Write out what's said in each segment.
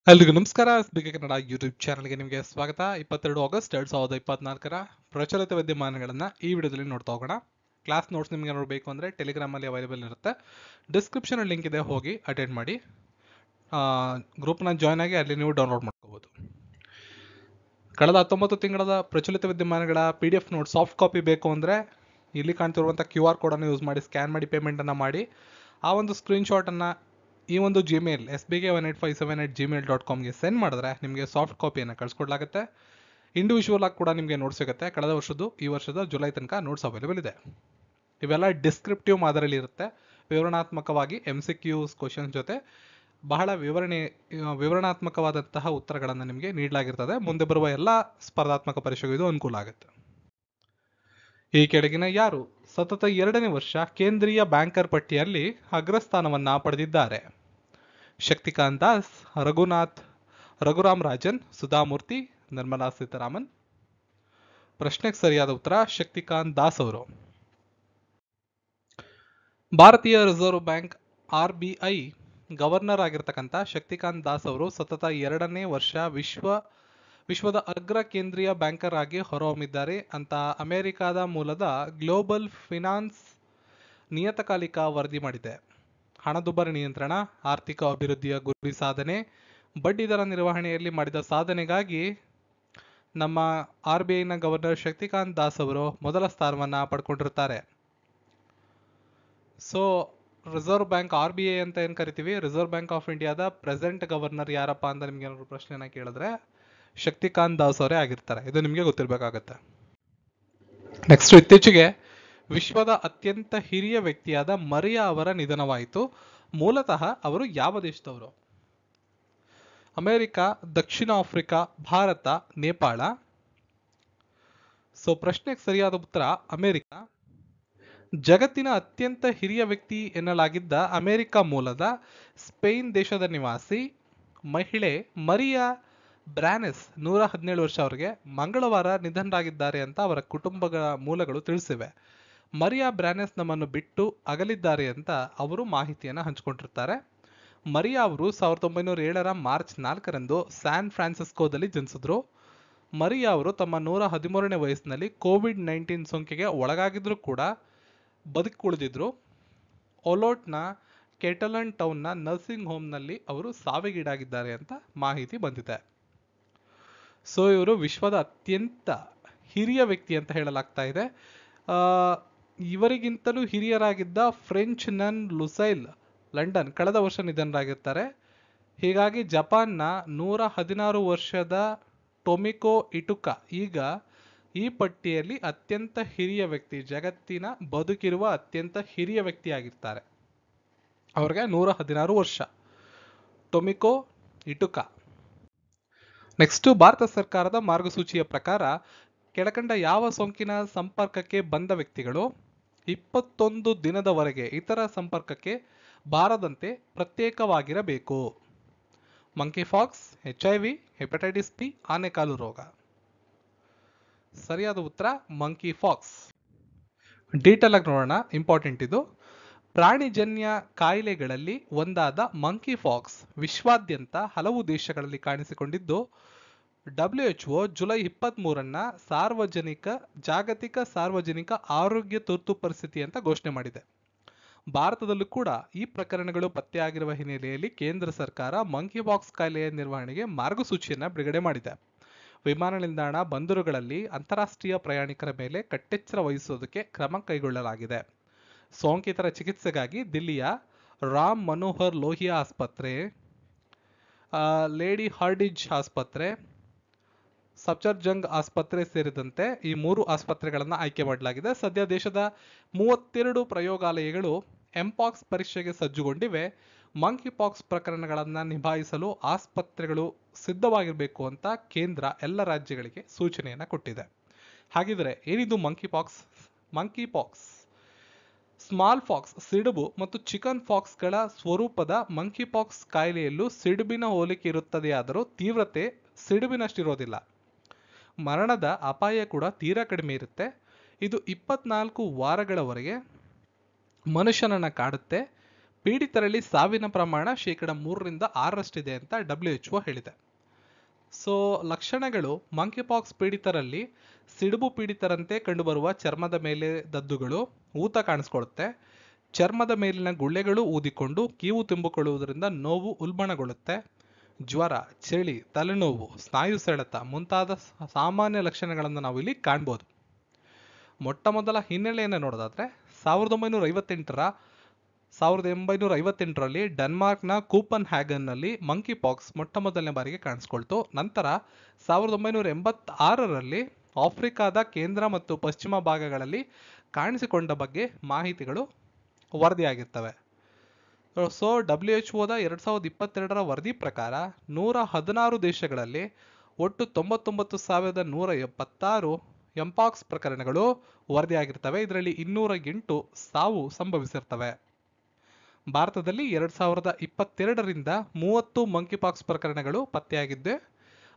ಎಲ್ರಿಗೂ ನಮಸ್ಕಾರ. ಎಸ್ಬಿಕೆ ಕನ್ನಡ ಯೂಟ್ಯೂಬ್ ಚಾನಲ್ಗೆ ನಿಮಗೆ ಸ್ವಾಗತ. 22 ಆಗಸ್ಟ್ 2024 ಪ್ರಚಲಿತ ವಿದ್ಯಮಾನಗಳನ್ನು ಈ ವಿಡಿಯೋದಲ್ಲಿ ನೋಡ್ತಾ ಹೋಗೋಣ. ಕ್ಲಾಸ್ ನೋಟ್ಸ್ ನಿಮಗೆ ನೋಡಬೇಕು ಅಂದರೆ ಟೆಲಿಗ್ರಾಮಲ್ಲಿ ಅವೈಲೇಬಲ್ ಇರುತ್ತೆ. ಡಿಸ್ಕ್ರಿಪ್ಷನ್ ಲಿಂಕ್ ಇದೆ, ಹೋಗಿ ಅಟೆಂಡ್ ಮಾಡಿ. ಗ್ರೂಪ್ನ ಜಾಯ್ನ್ ಆಗಿ ಅಲ್ಲಿ ನೀವು ಡೌನ್ಲೋಡ್ ಮಾಡ್ಕೋಬೋದು. ಕಳೆದ 19 ತಿಂಗಳ ಪ್ರಚಲಿತ ವಿದ್ಯಮಾನಗಳ PDF ನೋಟ್ ಸಾಫ್ಟ್ ಕಾಪಿ ಬೇಕು ಅಂದರೆ ಇಲ್ಲಿ ಕಾಣ್ತಿರುವಂಥ QR ಕೋಡನ್ನು ಯೂಸ್ ಮಾಡಿ ಸ್ಕ್ಯಾನ್ ಮಾಡಿ ಪೇಮೆಂಟನ್ನು ಮಾಡಿ ಆ ಒಂದು ಸ್ಕ್ರೀನ್ಶಾಟನ್ನು ಈ ಒಂದು ಜಿಮೇಲ್ sbk18578@gmail.comಗೆ ಸೆಂಡ್ ಮಾಡಿದ್ರೆ ನಿಮಗೆ ಸಾಫ್ಟ್ ಕಾಪಿಯನ್ನು ಕಳಿಸ್ಕೊಡ್ಲಾಗುತ್ತೆ. ಇಂಡಿವಿಜುವಲ್ ಆಗಿ ಕೂಡ ನಿಮಗೆ ನೋಟ್ಸ್ ಸಿಗುತ್ತೆ. ಕಳೆದ ವರ್ಷದ್ದು ಈ ವರ್ಷದ ಜುಲೈ ತನಕ ನೋಟ್ಸ್ ಅವೈಲೇಬಲ್ ಇದೆ. ಇವೆಲ್ಲ ಡಿಸ್ಕ್ರಿಪ್ಟಿವ್ ಮಾದರಿಯಲ್ಲಿ ಇರುತ್ತೆ. ವಿವರಣಾತ್ಮಕವಾಗಿ MCQs ಕ್ವಶನ್ಸ್ ಜೊತೆ ಬಹಳ ವಿವರಣಾತ್ಮಕವಾದಂತಹ ಉತ್ತರಗಳನ್ನು ನಿಮಗೆ ನೀಡಲಾಗಿರ್ತದೆ. ಮುಂದೆ ಬರುವ ಎಲ್ಲ ಸ್ಪರ್ಧಾತ್ಮಕ ಪರೀಕ್ಷೆಗೂ ಇದು ಅನುಕೂಲ ಆಗುತ್ತೆ. ಈ ಕೆಳಗಿನ ಯಾರು ಸತತ 2ನೇ ವರ್ಷ ಕೇಂದ್ರೀಯ ಬ್ಯಾಂಕರ್ ಪಟ್ಟಿಯಲ್ಲಿ ಅಗ್ರಸ್ಥಾನವನ್ನ ಪಡೆದಿದ್ದಾರೆ? ಶಕ್ತಿಕಾಂತ್ ದಾಸ್, ರಘುರಾಮ್ ರಾಜನ್, ಸುಧಾಮೂರ್ತಿ, ನಿರ್ಮಲಾ ಸೀತಾರಾಮನ್. ಪ್ರಶ್ನೆಗೆ ಸರಿಯಾದ ಉತ್ತರ ಶಕ್ತಿಕಾಂತ್ ದಾಸ್ ಅವರು. ಭಾರತೀಯ ರಿಸರ್ವ್ ಬ್ಯಾಂಕ್ RBI ಗವರ್ನರ್ ಆಗಿರ್ತಕ್ಕಂಥ ಶಕ್ತಿಕಾಂತ್ ದಾಸ್ ಅವರು ಸತತ 2ನೇ ವರ್ಷ ವಿಶ್ವದ ಅಗ್ರ ಕೇಂದ್ರೀಯ ಬ್ಯಾಂಕರ್ ಆಗಿ ಹೊರಹೊಮ್ಮಿದ್ದಾರೆ ಅಂತ ಅಮೆರಿಕಾದ ಮೂಲದ ಗ್ಲೋಬಲ್ ಫಿನಾನ್ಸ್ ನಿಯತಕಾಲಿಕ ವರದಿ ಮಾಡಿದೆ. ಹಣದುಬ್ಬರ ನಿಯಂತ್ರಣ, ಆರ್ಥಿಕ ಅಭಿವೃದ್ಧಿಯ ಗುರಿ ಸಾಧನೆ, ಬಡ್ಡಿದರ ನಿರ್ವಹಣೆಯಲ್ಲಿ ಮಾಡಿದ ಸಾಧನೆಗಾಗಿ ನಮ್ಮ RBIನ ಗವರ್ನರ್ ಶಕ್ತಿಕಾಂತ್ ದಾಸ್ ಅವರು ಮೊದಲ ಸ್ಥಾನವನ್ನು ಪಡ್ಕೊಂಡಿರ್ತಾರೆ. ಸೊ ರಿಸರ್ವ್ ಬ್ಯಾಂಕ್ RBI ಅಂತ ಏನು ಕರಿತೀವಿ, ರಿಸರ್ವ್ ಬ್ಯಾಂಕ್ ಆಫ್ ಇಂಡಿಯಾದ ಪ್ರೆಸೆಂಟ್ ಗವರ್ನರ್ ಯಾರಪ್ಪ ಅಂತ ನಿಮ್ಗೆ ಏನಾದ್ರು ಪ್ರಶ್ನೆನ ಕೇಳಿದ್ರೆ ಶಕ್ತಿಕಾಂತ್ ದಾಸ್ ಅವರೇ ಆಗಿರ್ತಾರೆ. ಇದು ನಿಮಗೆ ಗೊತ್ತಿರಬೇಕಾಗತ್ತೆ. ನೆಕ್ಸ್ಟ್, ಇತ್ತೀಚೆಗೆ ವಿಶ್ವದ ಅತ್ಯಂತ ಹಿರಿಯ ವ್ಯಕ್ತಿಯಾದ ಮರಿಯಾ ಅವರ ನಿಧನವಾಯಿತು. ಮೂಲತಃ ಅವರು ಯಾವ ದೇಶದವರು? ಅಮೆರಿಕ, ದಕ್ಷಿಣ ಆಫ್ರಿಕಾ, ಭಾರತ, ನೇಪಾಳ. ಸೊ ಪ್ರಶ್ನೆಗೆ ಸರಿಯಾದ ಉತ್ತರ ಅಮೆರಿಕ. ಜಗತ್ತಿನ ಅತ್ಯಂತ ಹಿರಿಯ ವ್ಯಕ್ತಿ ಎನ್ನಲಾಗಿದ್ದ ಅಮೆರಿಕ ಮೂಲದ ಸ್ಪೇನ್ ದೇಶದ ನಿವಾಸಿ ಮಹಿಳೆ ಮರಿಯಾ ಬ್ರಾನೆಸ್ 117 ವರ್ಷ ಅವರಿಗೆ ಮಂಗಳವಾರ ನಿಧನರಾಗಿದ್ದಾರೆ ಅಂತ ಅವರ ಕುಟುಂಬಗಳ ಮೂಲಗಳು ತಿಳಿಸಿವೆ. ಮರಿಯಾ ಬ್ರಾನೆಸ್ ನಮ್ಮನ್ನು ಬಿಟ್ಟು ಅಗಲಿದ್ದಾರೆ ಅಂತ ಅವರು ಮಾಹಿತಿಯನ್ನು ಹಂಚಿಕೊಂಡಿರ್ತಾರೆ. ಮರಿಯಾ ಅವರು 1907ರ ಮಾರ್ಚ್ 4ರಂದು ಸ್ಯಾನ್ ಫ್ರಾನ್ಸಿಸ್ಕೋದಲ್ಲಿ ಜನಿಸಿದ್ರು. ಮರಿಯಾ ಅವರು ತಮ್ಮ 113ನೇ ವಯಸ್ಸಿನಲ್ಲಿ COVID-19 ಸೋಂಕಿಗೆ ಒಳಗಾಗಿದ್ರು ಕೂಡ ಬದುಕುಳಿದಿದ್ರು. ಒಲೋಟ್ನ ಕೆಟಲನ್ ಟೌನ್ನ ನರ್ಸಿಂಗ್ ಹೋಮ್ನಲ್ಲಿ ಅವರು ಸಾವಿಗೀಡಾಗಿದ್ದಾರೆ ಅಂತ ಮಾಹಿತಿ ಬಂದಿದೆ. ಸೊ ಇವರು ವಿಶ್ವದ ಅತ್ಯಂತ ಹಿರಿಯ ವ್ಯಕ್ತಿ ಅಂತ ಹೇಳಲಾಗ್ತಾ ಇದೆ. ಇವರಿಗಿಂತಲೂ ಹಿರಿಯರಾಗಿದ್ದ ಫ್ರೆಂಚ್ ನನ್ ಲುಸೈಲ್ ಲಂಡನ್ ಕಳೆದ ವರ್ಷ ನಿಧನರಾಗಿರ್ತಾರೆ. ಹೀಗಾಗಿ ಜಪಾನ್ನ 116 ವರ್ಷದ ಟೊಮಿಕೋ ಇಟುಕಾ ಈಗ ಈ ಪಟ್ಟಿಯಲ್ಲಿ ಅತ್ಯಂತ ಹಿರಿಯ ವ್ಯಕ್ತಿ, ಜಗತ್ತಿನ ಬದುಕಿರುವ ಅತ್ಯಂತ ಹಿರಿಯ ವ್ಯಕ್ತಿ ಆಗಿರ್ತಾರೆ. ಅವ್ರಿಗೆ 116 ವರ್ಷ, ಟೊಮಿಕೋ ಇಟುಕಾ. ನೆಕ್ಸ್ಟ್, ಭಾರತ ಸರ್ಕಾರದ ಮಾರ್ಗಸೂಚಿಯ ಪ್ರಕಾರ ಕೆಳಕಂಡ ಯಾವ ಸೋಂಕಿನ ಸಂಪರ್ಕಕ್ಕೆ ಬಂದ ವ್ಯಕ್ತಿಗಳು 21 ದಿನದವರೆಗೆ ಇತರ ಸಂಪರ್ಕಕ್ಕೆ ಬಾರದಂತೆ ಪ್ರತ್ಯೇಕವಾಗಿರಬೇಕು? ಮಂಕಿಪಾಕ್ಸ್, HIV, ಹೆಪಟೈಟಿಸ್ B, ಆನೆಕಾಲು ರೋಗ. ಸರಿಯಾದ ಉತ್ತರ ಮಂಕಿಪಾಕ್ಸ್. ಡೀಟೇಲ್ ಆಗಿ ನೋಡೋಣ, ಇಂಪಾರ್ಟೆಂಟ್ ಇದು. ಪ್ರಾಣಿಜನ್ಯ ಕಾಯಿಲೆಗಳಲ್ಲಿ ಒಂದಾದ ಮಂಕಿಪಾಕ್ಸ್ ವಿಶ್ವಾದ್ಯಂತ ಹಲವು ದೇಶಗಳಲ್ಲಿ ಕಾಣಿಸಿಕೊಂಡಿದ್ದು WHO ಜುಲೈ 23ರನ್ನ ಜಾಗತಿಕ ಸಾರ್ವಜನಿಕ ಆರೋಗ್ಯ ತುರ್ತು ಪರಿಸ್ಥಿತಿ ಅಂತ ಘೋಷಣೆ ಮಾಡಿದೆ. ಭಾರತದಲ್ಲೂ ಕೂಡ ಈ ಪ್ರಕರಣಗಳು ಪತ್ತೆಯಾಗಿರುವ ಹಿನ್ನೆಲೆಯಲ್ಲಿ ಕೇಂದ್ರ ಸರ್ಕಾರ ಮಂಕಿಪಾಕ್ಸ್ ಕಾಯಿಲೆಯ ನಿರ್ವಹಣೆಗೆ ಮಾರ್ಗಸೂಚಿಯನ್ನು ಬಿಡುಗಡೆ ಮಾಡಿದೆ. ವಿಮಾನ ನಿಲ್ದಾಣ, ಬಂದರುಗಳಲ್ಲಿ ಅಂತಾರಾಷ್ಟ್ರೀಯ ಪ್ರಯಾಣಿಕರ ಮೇಲೆ ಕಟ್ಟೆಚ್ಚರ ವಹಿಸುವುದಕ್ಕೆ ಕ್ರಮ ಕೈಗೊಳ್ಳಲಾಗಿದೆ. ಸೋಂಕಿತರ ಚಿಕಿತ್ಸೆಗಾಗಿ ದಿಲ್ಲಿಯ ರಾಮ್ ಮನೋಹರ್ ಲೋಹಿಯಾ ಆಸ್ಪತ್ರೆ, ಲೇಡಿ ಹಾರ್ಡಿಂಜ್ ಆಸ್ಪತ್ರೆ, ಸಫ್ದರ್ಜಂಗ್ ಆಸ್ಪತ್ರೆ ಸೇರಿದಂತೆ ಈ 3 ಆಸ್ಪತ್ರೆಗಳನ್ನು ಆಯ್ಕೆ ಮಾಡಲಾಗಿದೆ. ಸದ್ಯ ದೇಶದ 32 ಪ್ರಯೋಗಾಲಯಗಳು ಎಂಪಾಕ್ಸ್ ಪರೀಕ್ಷೆಗೆ ಸಜ್ಜುಗೊಂಡಿವೆ. ಮಂಕಿಪಾಕ್ಸ್ ಪ್ರಕರಣಗಳನ್ನು ನಿಭಾಯಿಸಲು ಆಸ್ಪತ್ರೆಗಳು ಸಿದ್ಧವಾಗಿರಬೇಕು ಅಂತ ಕೇಂದ್ರ ಎಲ್ಲ ರಾಜ್ಯಗಳಿಗೆ ಸೂಚನೆಯನ್ನು ಕೊಟ್ಟಿದೆ. ಹಾಗಿದ್ರೆ ಏನಿದು ಮಂಕಿಪಾಕ್ಸ್? ಸ್ಮಾಲ್ ಪಾಕ್ಸ್, ಸಿಡುಬು ಮತ್ತು ಚಿಕನ್ ಪಾಕ್ಸ್ಗಳ ಸ್ವರೂಪದ ಮಂಕಿಪಾಕ್ಸ್ ಕಾಯಿಲೆಯಲ್ಲೂ ಸಿಡುಬಿನ ಹೋಲಿಕೆ ಇರುತ್ತದೆಯಾದರೂ ತೀವ್ರತೆ ಸಿಡುಬಿನಷ್ಟಿರೋದಿಲ್ಲ. ಮರಣದ ಅಪಾಯ ಕೂಡ ತೀರಾ ಕಡಿಮೆ ಇರುತ್ತೆ. ಇದು 24 ವಾರಗಳವರೆಗೆ ಮನುಷ್ಯನನ್ನು ಕಾಡುತ್ತೆ. ಪೀಡಿತರಲ್ಲಿ ಸಾವಿನ ಪ್ರಮಾಣ 3% ಅಂತ WHO ಹೇಳಿದೆ. ಸೊ ಲಕ್ಷಣಗಳು: ಮಂಕಿಪಾಕ್ಸ್ ಪೀಡಿತರಲ್ಲಿ ಸಿಡುಬು ಪೀಡಿತರಂತೆ ಕಂಡುಬರುವ ಚರ್ಮದ ಮೇಲೆ ದದ್ದುಗಳು, ಊತ ಕಾಣಿಸ್ಕೊಳ್ಳುತ್ತೆ, ಚರ್ಮದ ಮೇಲಿನ ಗುಳ್ಳೆಗಳು ಊದಿಕೊಂಡು ಕೀವು ತುಂಬಿಕೊಳ್ಳುವುದರಿಂದ ನೋವು ಉಲ್ಬಣಗೊಳ್ಳುತ್ತೆ, ಜ್ವರ, ಚಳಿ, ತಲೆನೋವು, ಸ್ನಾಯು ಸೆಳೆತ ಮುಂತಾದ ಸಾಮಾನ್ಯ ಲಕ್ಷಣಗಳನ್ನು ನಾವು ಇಲ್ಲಿ ಕಾಣ್ಬೋದು. ಮೊಟ್ಟ ಮೊದಲ ಹಿನ್ನೆಲೆಯನ್ನು ನೋಡೋದಾದ್ರೆ 1958ರಲ್ಲಿ ಡೆನ್ಮಾರ್ಕ್ನ ಕೂಪನ್ ಹ್ಯಾಗನ್ನಲ್ಲಿ ಮಂಕಿ ಪಾಕ್ಸ್ ಮೊಟ್ಟ ಮೊದಲನೇ ಬಾರಿಗೆ ಕಾಣಿಸ್ಕೊಳ್ತು. ನಂತರ 1986ರಲ್ಲಿ ಆಫ್ರಿಕಾದ ಕೇಂದ್ರ ಮತ್ತು ಪಶ್ಚಿಮ ಭಾಗಗಳಲ್ಲಿ ಕಾಣಿಸಿಕೊಂಡ ಬಗ್ಗೆ ಮಾಹಿತಿಗಳು ವರದಿಯಾಗಿರ್ತವೆ. ಸೊ WHO 2022ರ ವರದಿ ಪ್ರಕಾರ 116 ದೇಶಗಳಲ್ಲಿ ಒಟ್ಟು 99,176 ಎಂಪಾಕ್ಸ್ ಪ್ರಕರಣಗಳು ವರದಿಯಾಗಿರ್ತವೆ. ಇದರಲ್ಲಿ 208 ಸಾವು ಸಂಭವಿಸಿರ್ತವೆ. ಭಾರತದಲ್ಲಿ 2022ರಿಂದ 30 ಮಂಕಿಪಾಕ್ಸ್ ಪ್ರಕರಣಗಳು ಪತ್ತೆಯಾಗಿದ್ದು,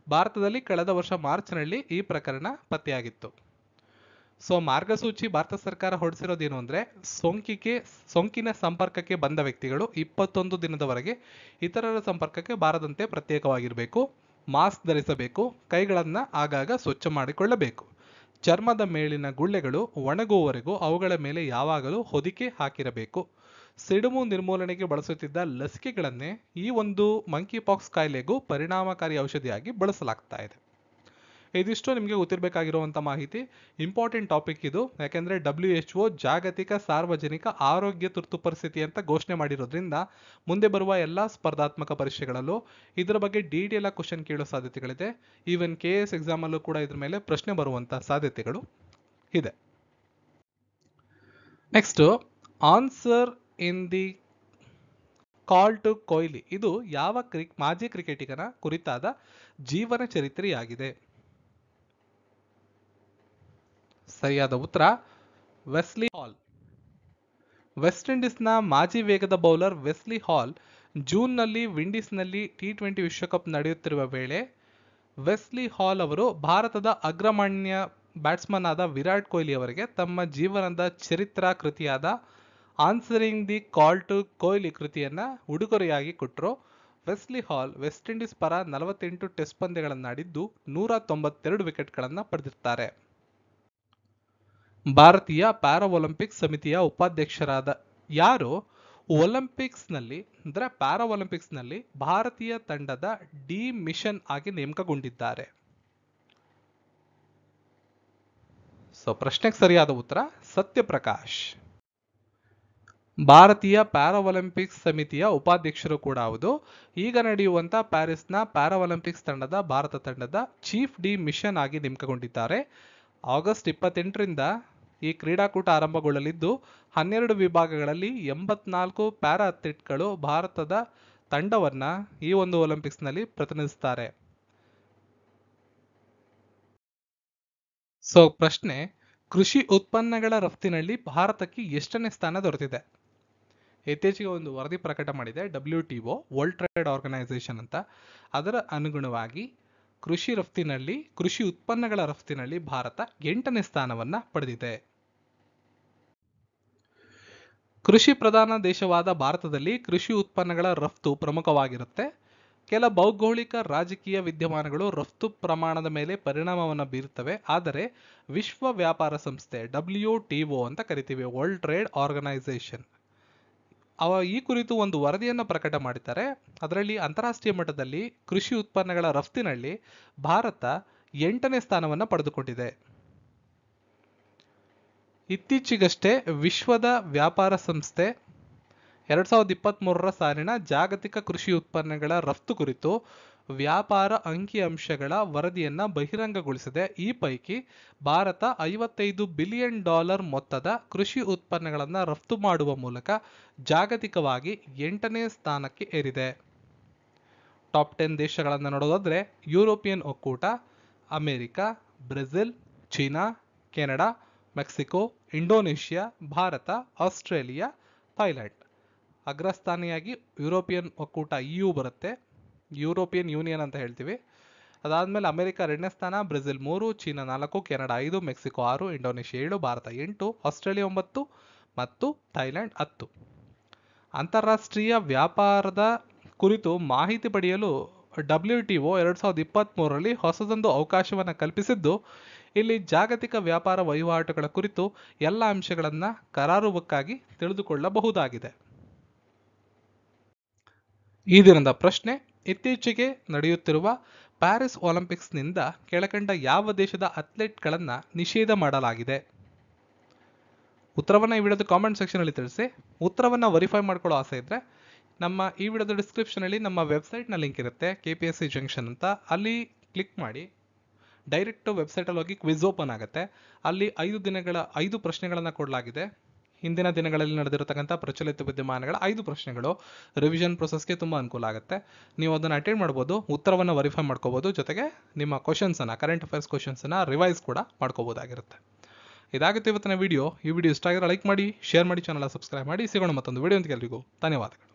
ಭಾರತದಲ್ಲಿ ಕಳೆದ ವರ್ಷ ಮಾರ್ಚ್ನಲ್ಲಿ ಈ ಪ್ರಕರಣ ಪತ್ತೆಯಾಗಿತ್ತು. ಸೊ ಮಾರ್ಗಸೂಚಿ ಭಾರತ ಸರ್ಕಾರ ಹೊರಡಿಸಿರೋದೇನು ಅಂದರೆ, ಸೋಂಕಿನ ಸಂಪರ್ಕಕ್ಕೆ ಬಂದ ವ್ಯಕ್ತಿಗಳು 21 ದಿನದವರೆಗೆ ಇತರರ ಸಂಪರ್ಕಕ್ಕೆ ಬಾರದಂತೆ ಪ್ರತ್ಯೇಕವಾಗಿರಬೇಕು, ಮಾಸ್ಕ್ ಧರಿಸಬೇಕು, ಕೈಗಳನ್ನು ಆಗಾಗ ಸ್ವಚ್ಛ ಮಾಡಿಕೊಳ್ಳಬೇಕು, ಚರ್ಮದ ಮೇಲಿನ ಗುಳ್ಳೆಗಳು ಒಣಗುವವರೆಗೂ ಅವುಗಳ ಮೇಲೆ ಯಾವಾಗಲೂ ಹೊದಿಕೆ ಹಾಕಿರಬೇಕು, ಸಿಡುಬು ನಿರ್ಮೂಲನೆಗೆ ಬಳಸುತ್ತಿದ್ದ ಲಸಿಕೆಗಳನ್ನೇ ಈ ಒಂದು ಮಂಕಿಪಾಕ್ಸ್ ಕಾಯಿಲೆಗೂ ಪರಿಣಾಮಕಾರಿ ಔಷಧಿಯಾಗಿ ಬಳಸಲಾಗ್ತಾ ಇದೆ. ಇದಿಷ್ಟು ನಿಮಗೆ ಗೊತ್ತಿರಬೇಕಾಗಿರುವಂಥ ಮಾಹಿತಿ. ಇಂಪಾರ್ಟೆಂಟ್ ಟಾಪಿಕ್ ಇದು, ಯಾಕೆಂದರೆ WHO ಜಾಗತಿಕ ಸಾರ್ವಜನಿಕ ಆರೋಗ್ಯ ತುರ್ತು ಪರಿಸ್ಥಿತಿ ಅಂತ ಘೋಷಣೆ ಮಾಡಿರೋದ್ರಿಂದ ಮುಂದೆ ಬರುವ ಎಲ್ಲ ಸ್ಪರ್ಧಾತ್ಮಕ ಪರೀಕ್ಷೆಗಳಲ್ಲೂ ಇದರ ಬಗ್ಗೆ ಡೀಟೇಲ್ ಆಗಿ ಕ್ವಶನ್ ಕೇಳೋ ಸಾಧ್ಯತೆಗಳಿದೆ. ಈವನ್ KS ಎಕ್ಸಾಮಲ್ಲೂ ಕೂಡ ಇದ್ರ ಮೇಲೆ ಪ್ರಶ್ನೆ ಬರುವಂಥ ಸಾಧ್ಯತೆಗಳು ಇದೆ. Next, answer in the call to Kohli ಇದು ಯಾವ ಮಾಜಿ ಕ್ರಿಕೆಟಿಗನ ಕುರಿತಾದ ಜೀವನ ಚರಿತ್ರೆಯಾಗಿದೆ? ಸರಿಯಾದ ಉತ್ತರ ವೆಸ್ಲಿ ಹಾಲ್. ವೆಸ್ಟ್ ಇಂಡೀಸ್ನ ಮಾಜಿ ವೇಗದ ಬೌಲರ್ ವೆಸ್ಲಿ ಹಾಲ್ ಜೂನ್ನಲ್ಲಿ ವಿಂಡೀಸ್ನಲ್ಲಿ T20 ವಿಶ್ವಕಪ್ ನಡೆಯುತ್ತಿರುವ ವೇಳೆ ವೆಸ್ಲಿ ಹಾಲ್ ಅವರು ಭಾರತದ ಅಗ್ರಮಾನ್ಯ ಬ್ಯಾಟ್ಸ್ಮನ್ ಆದ ವಿರಾಟ್ ಕೊಹ್ಲಿ ಅವರಿಗೆ ತಮ್ಮ ಜೀವನದ ಚರಿತ್ರಾ ಕೃತಿಯಾದ answering the call to Kohli ಕೃತಿಯನ್ನು ಉಡುಗೊರೆಯಾಗಿ ಕೊಟ್ಟರು. ವೆಸ್ಲಿ ಹಾಲ್ ವೆಸ್ಟ್ ಇಂಡೀಸ್ ಪರ 48 ಟೆಸ್ಟ್ ಪಂದ್ಯಗಳನ್ನಾಡಿದ್ದು 192 ವಿಕೆಟ್ಗಳನ್ನು ಪಡೆದಿರ್ತಾರೆ. ಭಾರತೀಯ ಪ್ಯಾರಾ ಒಲಿಂಪಿಕ್ಸ್ ಸಮಿತಿಯ ಉಪಾಧ್ಯಕ್ಷರಾದ ಯಾರು ಒಲಿಂಪಿಕ್ಸ್ನಲ್ಲಿ ಅಂದರೆ ಪ್ಯಾರಾ ಒಲಿಂಪಿಕ್ಸ್ನಲ್ಲಿ ಭಾರತೀಯ ತಂಡದ ಡಿ ಮಿಷನ್ ಆಗಿ ನೇಮಕಗೊಂಡಿದ್ದಾರೆ? ಸೊ ಪ್ರಶ್ನೆಗೆ ಸರಿಯಾದ ಉತ್ತರ ಸತ್ಯಪ್ರಕಾಶ್. ಭಾರತೀಯ ಪ್ಯಾರಾ ಒಲಿಂಪಿಕ್ಸ್ ಸಮಿತಿಯ ಉಪಾಧ್ಯಕ್ಷರು ಕೂಡ ಹೌದು. ಈಗ ನಡೆಯುವಂಥ ಪ್ಯಾರಿಸ್ನ ಪ್ಯಾರಾ ಒಲಿಂಪಿಕ್ಸ್ ತಂಡದ ಭಾರತ ತಂಡದ ಚೀಫ್ ಡಿ ಮಿಷನ್ ಆಗಿ ನೇಮಕಗೊಂಡಿದ್ದಾರೆ. ಆಗಸ್ಟ್ 28ರಿಂದ ಈ ಕ್ರೀಡಾಕೂಟ ಆರಂಭಗೊಳ್ಳಲಿದ್ದು 12 ವಿಭಾಗಗಳಲ್ಲಿ 84 ಪ್ಯಾರಾ ಅಥ್ಲೀಟ್ಗಳು ಭಾರತದ ತಂಡವನ್ನು ಈ ಒಂದು ಒಲಿಂಪಿಕ್ಸ್ನಲ್ಲಿ ಪ್ರತಿನಿಧಿಸುತ್ತಾರೆ. ಸೊ ಪ್ರಶ್ನೆ, ಕೃಷಿ ಉತ್ಪನ್ನಗಳ ರಫ್ತಿನಲ್ಲಿ ಭಾರತಕ್ಕೆ ಎಷ್ಟನೇ ಸ್ಥಾನ ದೊರೆತಿದೆ? ಇತ್ತೀಚೆಗೆ ಒಂದು ವರದಿ ಪ್ರಕಟ ಮಾಡಿದೆ WTO, ವರ್ಲ್ಡ್ ಟ್ರೇಡ್ ಆರ್ಗನೈಸೇಷನ್ ಅಂತ. ಅದರ ಅನುಗುಣವಾಗಿ ಕೃಷಿ ಉತ್ಪನ್ನಗಳ ರಫ್ತಿನಲ್ಲಿ ಭಾರತ 8ನೇ ಸ್ಥಾನವನ್ನು ಪಡೆದಿದೆ. ಕೃಷಿ ಪ್ರಧಾನ ದೇಶವಾದ ಭಾರತದಲ್ಲಿ ಕೃಷಿ ಉತ್ಪನ್ನಗಳ ರಫ್ತು ಪ್ರಮುಖವಾಗಿರುತ್ತೆ. ಕೆಲ ಭೌಗೋಳಿಕ ರಾಜಕೀಯ ವಿದ್ಯಮಾನಗಳು ರಫ್ತು ಪ್ರಮಾಣದ ಮೇಲೆ ಪರಿಣಾಮವನ್ನು ಬೀರುತ್ತವೆ. ಆದರೆ ವಿಶ್ವ ವ್ಯಾಪಾರ ಸಂಸ್ಥೆ WTO ಅಂತ ಕರಿತೀವಿ, ವರ್ಲ್ಡ್ ಟ್ರೇಡ್ ಆರ್ಗನೈಸೇಷನ್, ಈ ಕುರಿತು ಒಂದು ವರದಿಯನ್ನು ಪ್ರಕಟ ಮಾಡಿದ್ದಾರೆ. ಅದರಲ್ಲಿ ಅಂತಾರಾಷ್ಟ್ರೀಯ ಮಟ್ಟದಲ್ಲಿ ಕೃಷಿ ಉತ್ಪನ್ನಗಳ ರಫ್ತಿನಲ್ಲಿ ಭಾರತ 8ನೇ ಸ್ಥಾನವನ್ನು ಪಡೆದುಕೊಂಡಿದೆ. ಇತ್ತೀಚೆಗಷ್ಟೇ ವಿಶ್ವದ ವ್ಯಾಪಾರ ಸಂಸ್ಥೆ 2023ರ ಸಾಲಿನ ಜಾಗತಿಕ ಕೃಷಿ ಉತ್ಪನ್ನಗಳ ರಫ್ತು ಕುರಿತು ವ್ಯಾಪಾರ ಅಂಕಿಅಂಶಗಳ ವರದಿಯನ್ನು ಬಹಿರಂಗಗೊಳಿಸಿದೆ. ಈ ಪೈಕಿ ಭಾರತ $55 ಬಿಲಿಯನ್ ಮೊತ್ತದ ಕೃಷಿ ಉತ್ಪನ್ನಗಳನ್ನು ರಫ್ತು ಮಾಡುವ ಮೂಲಕ ಜಾಗತಿಕವಾಗಿ 8ನೇ ಸ್ಥಾನಕ್ಕೆ ಏರಿದೆ. ಟಾಪ್ 10 ದೇಶಗಳನ್ನು ನೋಡೋದಾದ್ರೆ ಯುರೋಪಿಯನ್ ಒಕ್ಕೂಟ, America, Brazil, China, Canada, Mexico, Indonesia, Bharat, Australia, Thailand. ಅಗ್ರಸ್ಥಾನಿಯಾಗಿ ಯುರೋಪಿಯನ್ ಒಕ್ಕೂಟ EU ಬರುತ್ತೆ, ಯುರೋಪಿಯನ್ ಯೂನಿಯನ್ ಅಂತ ಹೇಳ್ತೀವಿ. ಅದಾದಮೇಲೆ ಅಮೆರಿಕ 2ನೇ ಸ್ಥಾನ, Brazil 3, China 4, Canada 5, Mexico 6, Indonesia 7, Bharat 8, Australia 9 ಮತ್ತು ಥೈಲ್ಯಾಂಡ್ 10. ಅಂತಾರಾಷ್ಟ್ರೀಯ ವ್ಯಾಪಾರದ ಕುರಿತು ಮಾಹಿತಿ ಪಡೆಯಲು WTO 2023ರಲ್ಲಿ ಹೊಸದೊಂದು ಅವಕಾಶವನ್ನು ಕಲ್ಪಿಸಿದ್ದು, ಇಲ್ಲಿ ಜಾಗತಿಕ ವ್ಯಾಪಾರ ವಹಿವಾಟುಗಳ ಕುರಿತು ಎಲ್ಲ ಅಂಶಗಳನ್ನು ಕರಾರುವಕ್ಕಾಗಿ ತಿಳಿದುಕೊಳ್ಳಬಹುದಾಗಿದೆ. ಈ ದಿನದ ಪ್ರಶ್ನೆ: ಇತ್ತೀಚೆಗೆ ನಡೆಯುತ್ತಿರುವ ಪ್ಯಾರಿಸ್ ಒಲಿಂಪಿಕ್ಸ್ನಿಂದ ಕೆಳಕಂಡ ಯಾವ ದೇಶದ ಅಥ್ಲೆಟ್ಗಳನ್ನು ನಿಷೇಧ ಮಾಡಲಾಗಿದೆ? ಉತ್ತರವನ್ನು ಈ ವಿಡಿಯೋದ ಕಾಮೆಂಟ್ ಸೆಕ್ಷನಲ್ಲಿ ತಿಳಿಸಿ. ಉತ್ತರವನ್ನು ವೆರಿಫೈ ಮಾಡ್ಕೊಳ್ಳೋ ಆಸೆ ಇದ್ದರೆ ನಮ್ಮ ಈ ವಿಡಿಯೋದ ಡಿಸ್ಕ್ರಿಪ್ಷನಲ್ಲಿ ನಮ್ಮ ವೆಬ್ಸೈಟ್ನ ಲಿಂಕ್ ಇರುತ್ತೆ, KPSC ಜಂಕ್ಷನ್ ಅಂತ. ಅಲ್ಲಿ ಕ್ಲಿಕ್ ಮಾಡಿ ಡೈರೆಕ್ಟ್ ವೆಬ್ಸೈಟಲ್ಲಿ ಹೋಗಿ ಕ್ವಿಜ್ ಓಪನ್ ಆಗುತ್ತೆ. ಅಲ್ಲಿ 5 ಪ್ರಶ್ನೆಗಳನ್ನು ಕೊಡಲಾಗಿದೆ. ಹಿಂದಿನ ದಿನಗಳಲ್ಲಿ ನಡೆದಿರತಕ್ಕಂಥ ಪ್ರಚಲಿತ ವಿದ್ಯಮಾನಗಳ 5 ಪ್ರಶ್ನೆಗಳು ರಿವಿಷನ್ ಪ್ರೊಸೆಸ್ಗೆ ತುಂಬ ಅನುಕೂಲ ಆಗುತ್ತೆ. ನೀವು ಅದನ್ನು ಅಟೆಂಡ್ ಮಾಡ್ಬೋದು, ಉತ್ತರವನ್ನು ವೆರಿಫೈ ಮಾಡ್ಕೋಬೋದು, ಜೊತೆಗೆ ನಿಮ್ಮ ಕ್ವಶನ್ಸನ್ನು, ಕರೆಂಟ್ ಅಫೇರ್ಸ್ ಕ್ವಶನ್ಸನ್ನು ರಿವೈಸ್ ಕೂಡ ಮಾಡ್ಕೋಬೋದಾಗಿರುತ್ತೆ. ಇದಾಗುತ್ತೆ ಇವತ್ತಿನ ವಿಡಿಯೋ. ಈ ವಿಡಿಯೋ ಇಷ್ಟ ಆಗಿದ್ರೆ ಲೈಕ್ ಮಾಡಿ, ಶೇರ್ ಮಾಡಿ, ಚಾನಲ್ ಸಬ್ಸ್ಕ್ರೈಬ್ ಮಾಡಿ. ಸಿಗೋಣ ಮತ್ತೊಂದು ವಿಡಿಯೋ ಅಂತ. ಎಲ್ರಿಗೂ ಧನ್ಯವಾದಗಳು.